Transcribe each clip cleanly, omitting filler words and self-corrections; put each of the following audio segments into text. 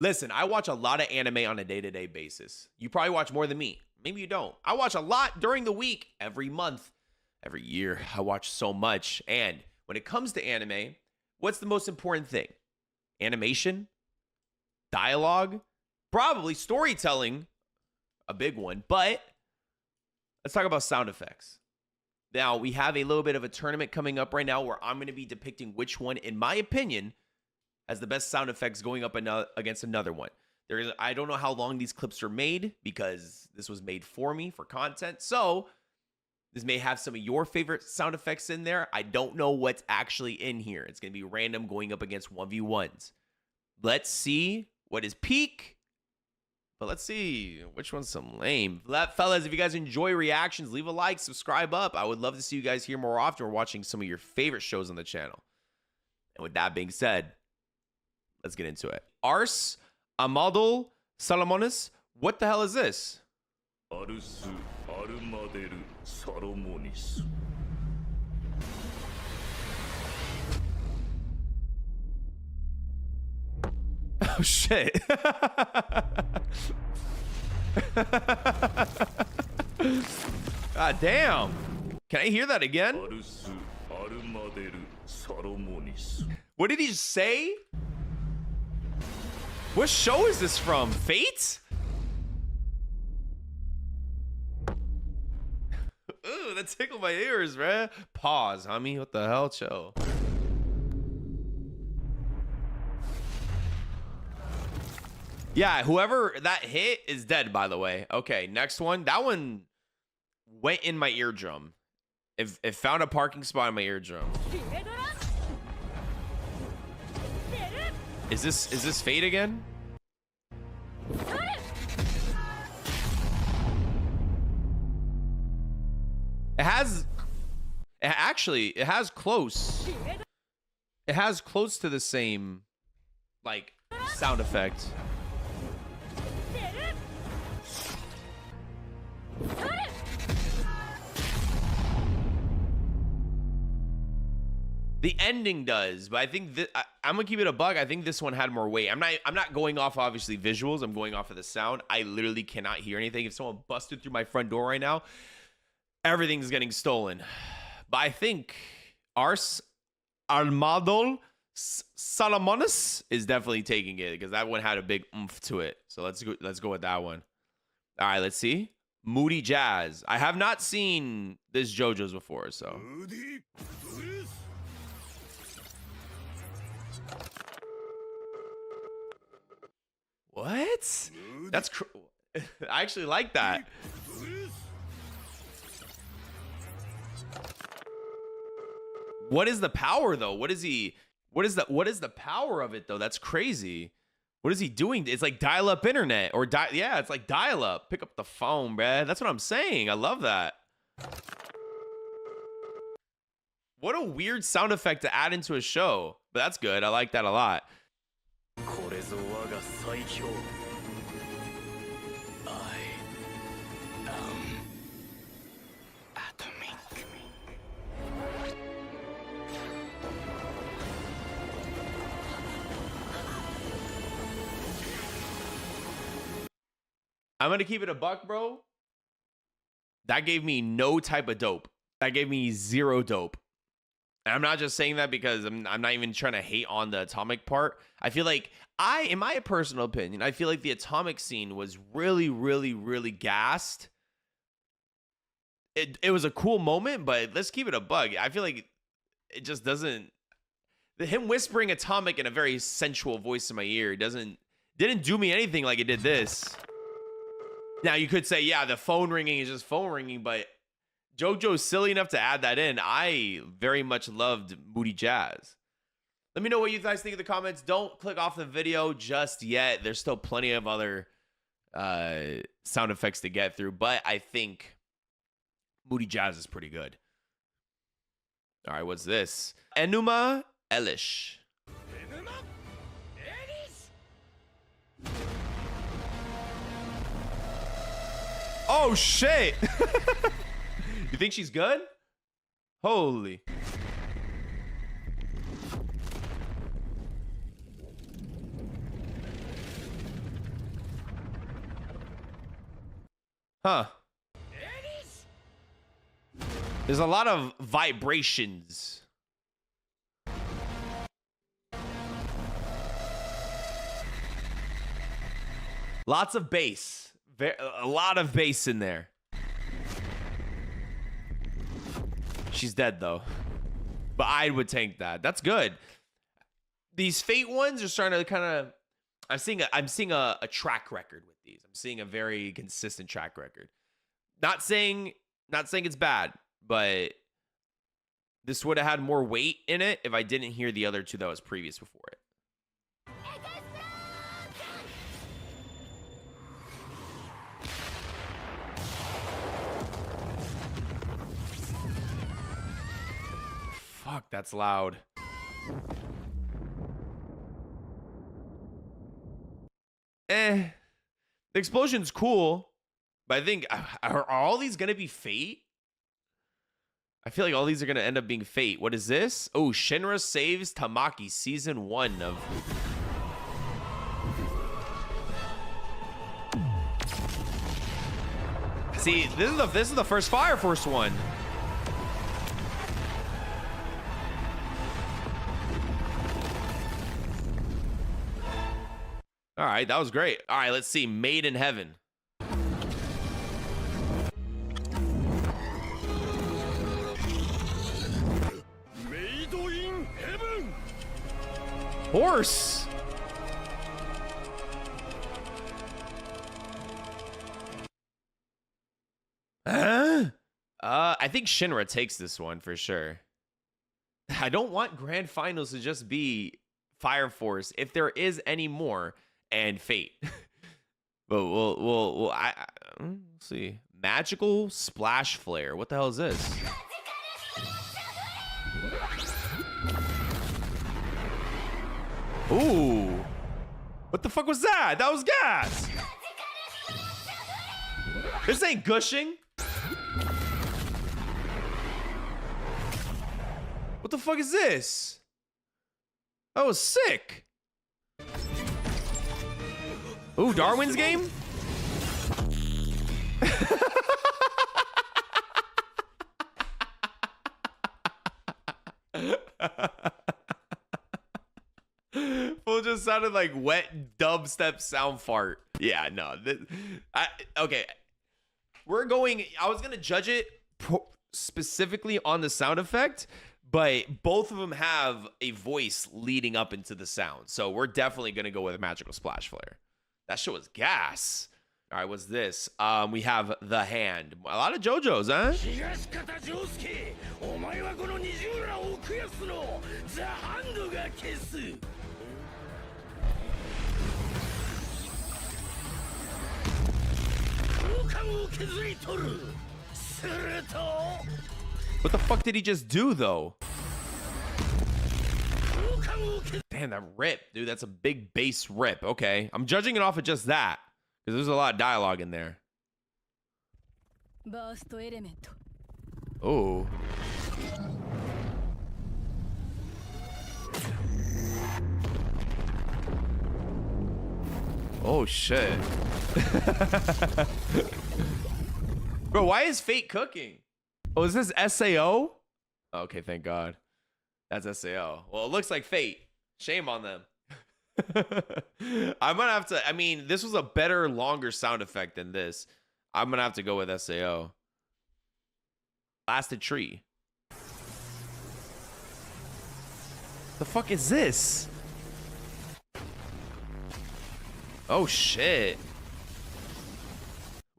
Listen, I watch a lot of anime on a day-to-day basis. You probably watch more than me. Maybe you don't. I watch a lot during the week, every month, every year. I watch so much. And when it comes to anime, what's the most important thing? Animation? Dialogue? Probably storytelling, a big one. But let's talk about sound effects. Now, we have a little bit of a tournament coming up right now where I'm going to be depicting which one, in my opinion, has the best sound effects going up against another one. I don't know how long these clips are made because this was made for me for content. So this may have some of your favorite sound effects in there. I don't know what's actually in here. It's going to be random going up against 1v1s. Let's see what is peak. But let's see which one's some lame. Fellas, if you guys enjoy reactions, leave a like, subscribe up. I would love to see you guys here more often. We're watching some of your favorite shows on the channel. And with that being said, let's get into it. Ars Amadol Salomonis. What the hell is this? Ars Armadel Salomonis. Oh shit. God damn. Can I hear that again? Ars Armadel Salomonis. What did he say? What show is this from? Fate? Ooh, that tickled my ears, man. Pause, homie. What the hell, Cho? Yeah, whoever that hit is dead, by the way. Okay, next one. That one went in my eardrum. It found a parking spot in my eardrum. Is this Fate again? It has close. It has close to the same like sound effect. The ending does, but I think I'm gonna keep it a bug. I think this one had more weight. I'm not going off obviously visuals. I'm going off of the sound. I literally cannot hear anything. If someone busted through my front door right now, everything's getting stolen. But I think Ars Armadol Salomonis is definitely taking it because that one had a big oomph to it. So let's go with that one. All right, let's see. Moody Jazz. I have not seen this JoJo's before, so. What? That's I actually like that. What is the power though? What is the power of it though? That's crazy. What is he doing? It's like dial-up internet or yeah, it's like dial-up. Pick up the phone, bruh. That's what I'm saying. I love that. What a weird sound effect to add into a show. But that's good. I like that a lot. I'm gonna keep it a buck, bro. That gave me no type of dope. That gave me zero dope. And I'm not just saying that because I'm not even trying to hate on the atomic part. I feel like in my personal opinion, I feel like the atomic scene was really, really, really gassed. It was a cool moment, but let's keep it a bug. I feel like it just doesn't. Him whispering atomic in a very sensual voice in my ear didn't do me anything like it did this. Now you could say, yeah, the phone ringing is just phone ringing, but JoJo's silly enough to add that in. I very much loved Moody Jazz. Let me know what you guys think in the comments. Don't click off the video just yet. There's still plenty of other sound effects to get through, but I think Moody Jazz is pretty good. All right, what's this? Enuma Elish. Oh, shit. You think she's good? Holy. Huh. There's a lot of vibrations. Lots of bass. A lot of bass in there. She's dead though. But I would tank that. That's good. These Fate ones are starting to kind of... I'm seeing a track record with these. I'm seeing a very consistent track record. Not saying it's bad, but this would have had more weight in it if I didn't hear the other two that was previous before it. Fuck, that's loud. The explosion's cool, but I think are all these gonna be Fate? I feel like all these are gonna end up being Fate. What is this? Oh, Shinra saves Tamaki, season 1 of... See, this is the first Fire Force one. All right, that was great. All right, let's see. Made in Heaven. Made in Heaven. Horse. Huh? I think Shinra takes this one for sure. I don't want grand finals to just be Fire Force if there is any more. And Fate. But we'll see. Magical Splash Flare. What the hell is this? Ooh. What the fuck was that? That was gas. This ain't gushing. What the fuck is this? That was sick. Ooh, Darwin's game? Full just sounded like wet dubstep sound fart. Yeah, no. Okay. I was going to judge it specifically on the sound effect, but both of them have a voice leading up into the sound. So we're definitely going to go with Magical Splash Flare. That shit was gas. All right, what's this? We have The Hand. A lot of JoJo's, huh? What the fuck did he just do, though? Damn, that rip, dude. That's a big bass rip. Okay. I'm judging it off of just that. Because there's a lot of dialogue in there. Oh. Oh, shit. Bro, why is Fate cooking? Oh, is this SAO? Okay, thank God. That's SAO. Well, it looks like Fate. Shame on them. I'm gonna have to... I mean, this was a better, longer sound effect than this. I'm gonna have to go with SAO. Blasted Tree. The fuck is this? Oh, shit.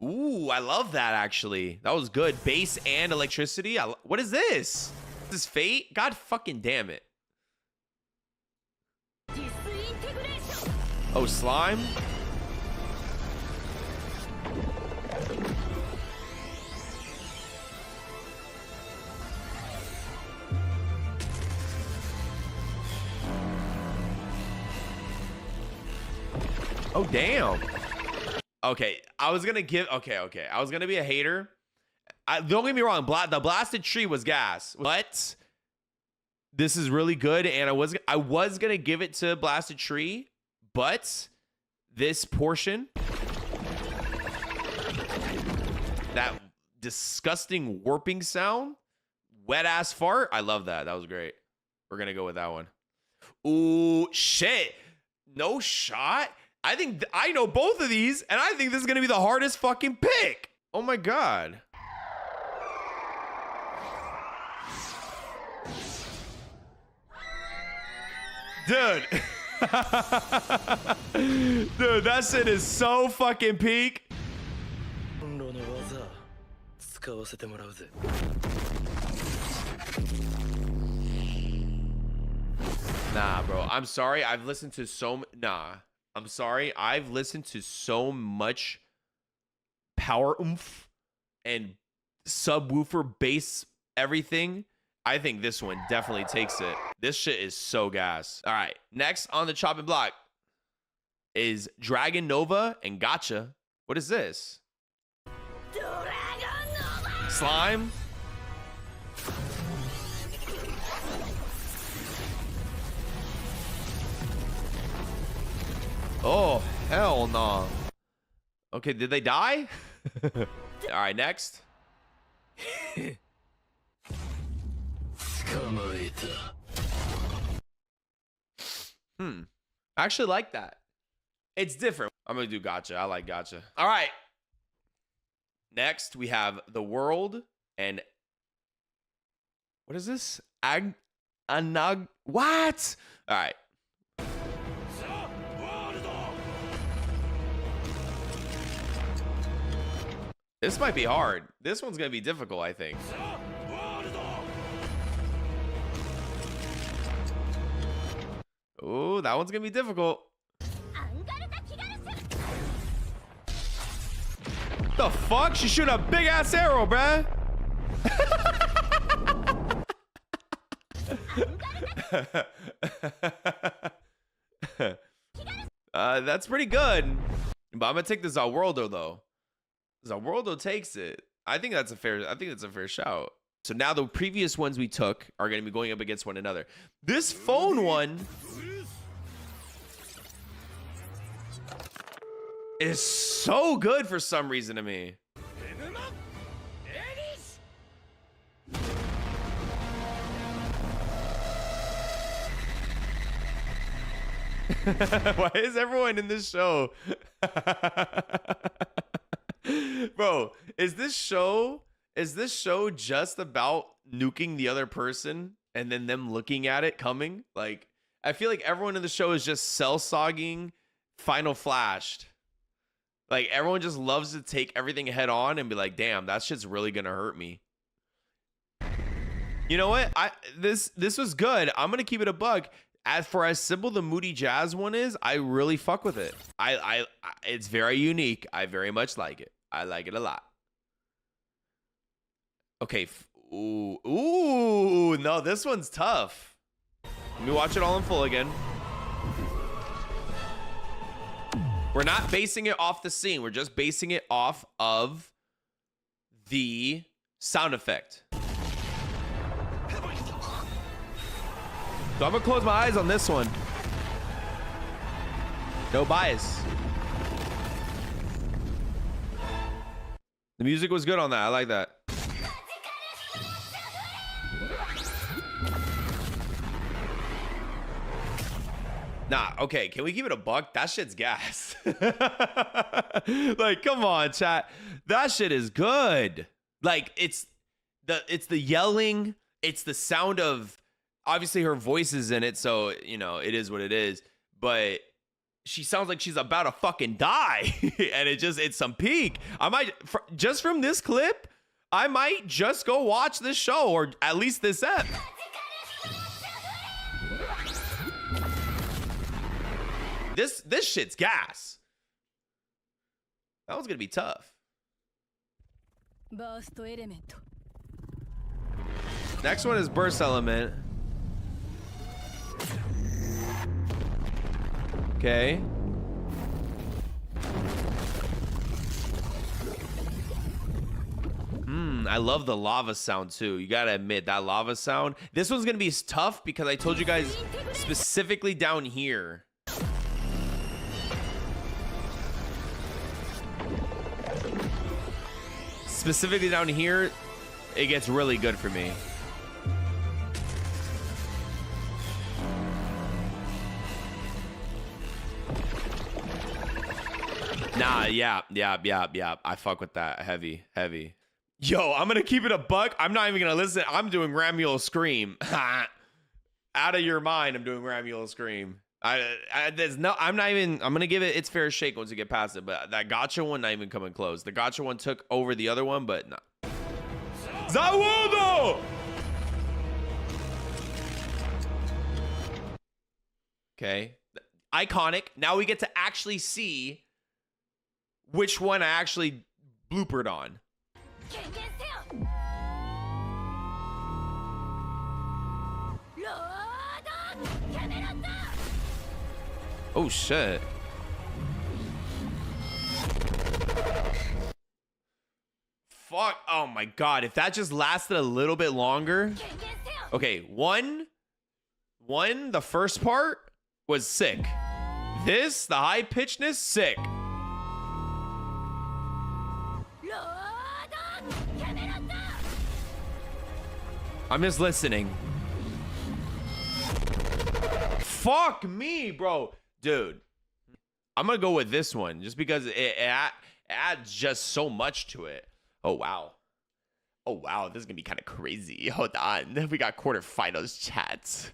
Ooh, I love that, actually. That was good. Bass and electricity. What is this? Is this Fate? God fucking damn it. Oh, slime? Oh, damn. Okay, I was gonna give... Okay. I was gonna be a hater. Don't get me wrong. The Blasted Tree was gas. But this is really good. And I was gonna give it to Blasted Tree. But this portion... that disgusting warping sound, wet ass fart. I love that. That was great. We're gonna go with that one. Ooh, shit. No shot. I think I know both of these, and I think this is gonna be the hardest fucking pick. Oh my god. Dude. Dude, that shit is so fucking peak. Nah, bro. I'm sorry. I've listened to so I'm sorry. I've listened to so much power oomph and subwoofer bass everything. I think this one definitely takes it. This shit is so gas. All right. Next on the chopping block is Dragon Nova and Gotcha. What is this? Slime? Oh, hell no. Okay, did they die? All right, next. I actually like that. It's different. I'm gonna do Gotcha. I like Gotcha. All right. Next, we have The World and what is this? Anag. What? All right. This might be hard. This one's gonna be difficult, I think. Oh, that one's gonna be difficult. The fuck? She shoot a big ass arrow, bruh. That's pretty good. But I'm gonna take the Zaworldo though. Zaworldo takes it. I think that's a fair shout. So now the previous ones we took are gonna be going up against one another. This phone one is so good for some reason to me. Why is everyone in this show? Bro, is this show just about nuking the other person and then them looking at it coming? Like, I feel like everyone in the show is just cell-sogging Final Flashed. Like, everyone just loves to take everything head on and be like, damn, that shit's really gonna hurt me. You know what? This was good. I'm gonna keep it a buck. As simple the Moody Jazz one is, I really fuck with it. It's very unique. I very much like it. I like it a lot. Okay. Ooh, no, this one's tough. Let me watch it all in full again. We're not basing it off the scene. We're just basing it off of the sound effect. So I'm gonna close my eyes on this one. No bias. The music was good on that. I like that. Nah, okay. Can we give it a buck? That shit's gas. Like, come on, chat. That shit is good. Like, it's the yelling. It's the sound of, obviously her voice is in it, so, you know, it is what it is. But she sounds like she's about to fucking die. And it's some peak. I might, just from this clip, I might just go watch this show, or at least this ep. This shit's gas. That one's gonna be tough. Next one is Burst Element. Okay. I love the lava sound too. You gotta admit, that lava sound. This one's gonna be tough because I told you guys specifically down here. specifically down here, it gets really good for me. Nah, yeah. I fuck with that. Heavy. Yo, I'm gonna keep it a buck. I'm not even gonna listen. I'm doing Ramuel Scream. Out of your mind, I'm doing Ramuel Scream. I'm gonna give it its fair shake once you get past it, but that gotcha one not even coming close. The gotcha one took over the other one, but nah. Zawudo! Okay. Iconic. Now we get to actually see which one I actually bloopered on. Oh shit. Fuck. Oh my god. If that just lasted a little bit longer. Okay, the first part was sick. This, the high pitchedness, sick. I'm just listening. Fuck me, bro. Dude, I'm gonna go with this one just because it adds just so much to it. Oh, wow. Oh, wow. This is gonna be kind of crazy. Hold on. We got quarterfinals chats.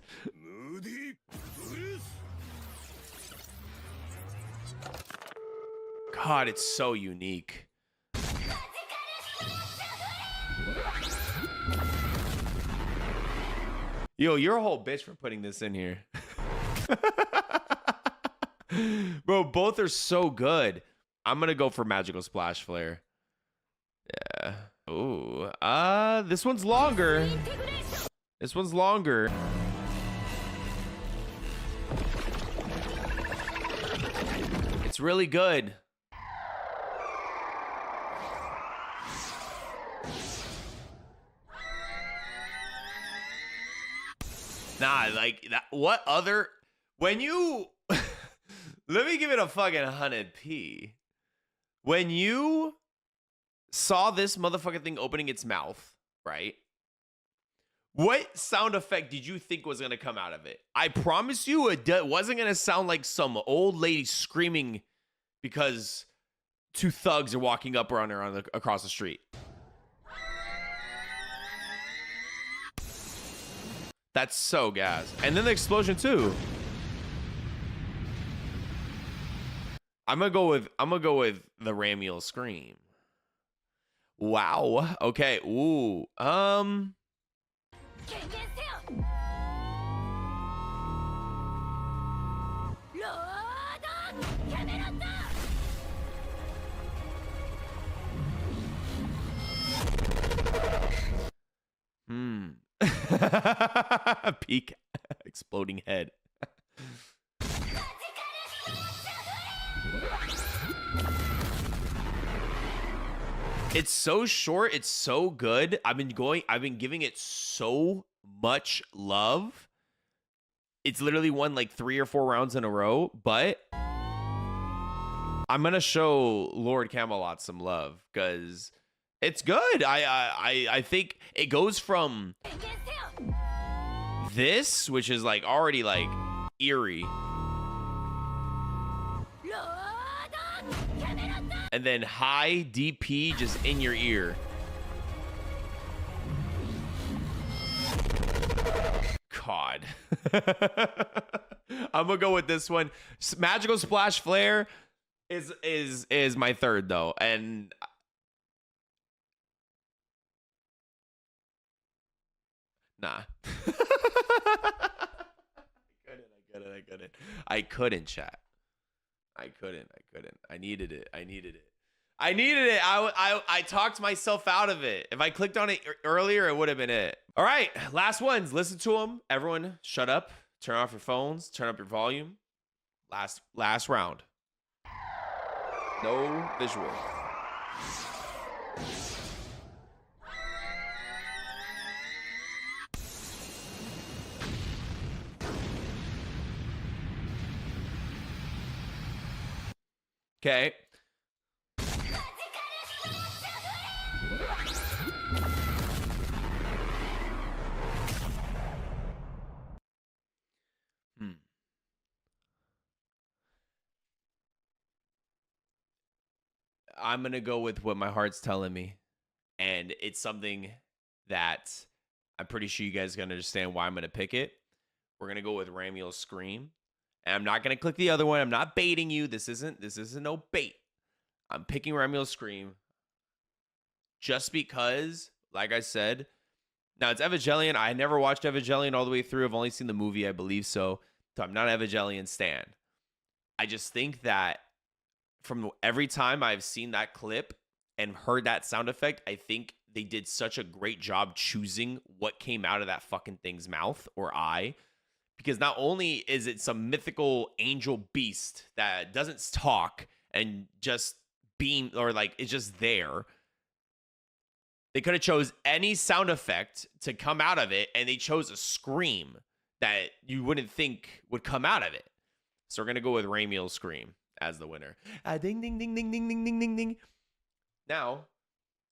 God, it's so unique. Yo, you're a whole bitch for putting this in here. Bro, both are so good. I'm gonna go for Magical Splash Flare. Yeah. Ooh. This one's longer. This one's longer. It's really good. Nah, like that. What other? When you let me give it a fucking 100p. When you saw this motherfucking thing opening its mouth, right? What sound effect did you think was gonna come out of it? I promise you, it wasn't gonna sound like some old lady screaming because two thugs are walking up on her across the street. That's so gas. And then the explosion too. I'm gonna go with the Ramuel Scream. Wow. Okay. Ooh. Peak exploding head. It's so short, it's so good. I've been giving it so much love. It's literally won like 3 or 4 rounds in a row, but I'm gonna show Lord Camelot some love because it's good. I think it goes from this, which is like already like eerie, and then high DP just in your ear. God. I'm gonna go with this one. Magical Splash Flare is my third though, and nah. I couldn't, chat. I couldn't. I needed it. I talked myself out of it. If I clicked on it earlier, it would have been it. All right, last ones. Listen to them. Everyone, shut up. Turn off your phones. Turn up your volume. Last round. No visual. Okay. I'm going to go with what my heart's telling me. And it's something that I'm pretty sure you guys can understand why I'm going to pick it. We're going to go with Ramiel's Scream. And I'm not going to click the other one. I'm not baiting you. This isn't no bait. I'm picking Ramiel's Scream just because, like I said, now it's Evangelion. I never watched Evangelion all the way through. I've only seen the movie, I believe so. So I'm not an Evangelion stan. I just think that from every time I've seen that clip and heard that sound effect, I think they did such a great job choosing what came out of that fucking thing's mouth or eye. Because not only is it some mythical angel beast that doesn't talk and just beam or like it's just there. They could have chose any sound effect to come out of it, and they chose a scream that you wouldn't think would come out of it. So we're gonna go with Ramiel's Scream as the winner. Ding ding ding ding ding ding ding ding ding. Now,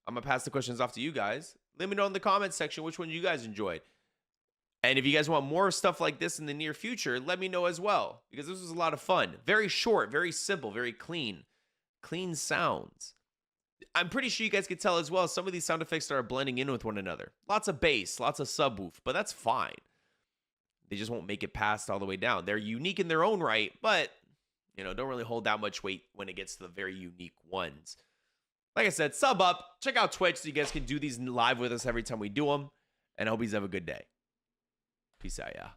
I'm gonna pass the questions off to you guys. Let me know in the comments section which one you guys enjoyed. And if you guys want more stuff like this in the near future, let me know as well, because this was a lot of fun. Very short, very simple, very clean. Clean sounds. I'm pretty sure you guys could tell as well, some of these sound effects are blending in with one another. Lots of bass, lots of subwoof, but that's fine. They just won't make it past all the way down. They're unique in their own right, but, you know, don't really hold that much weight when it gets to the very unique ones. Like I said, sub up, check out Twitch so you guys can do these live with us every time we do them, and I hope you have a good day. Peace out, yeah.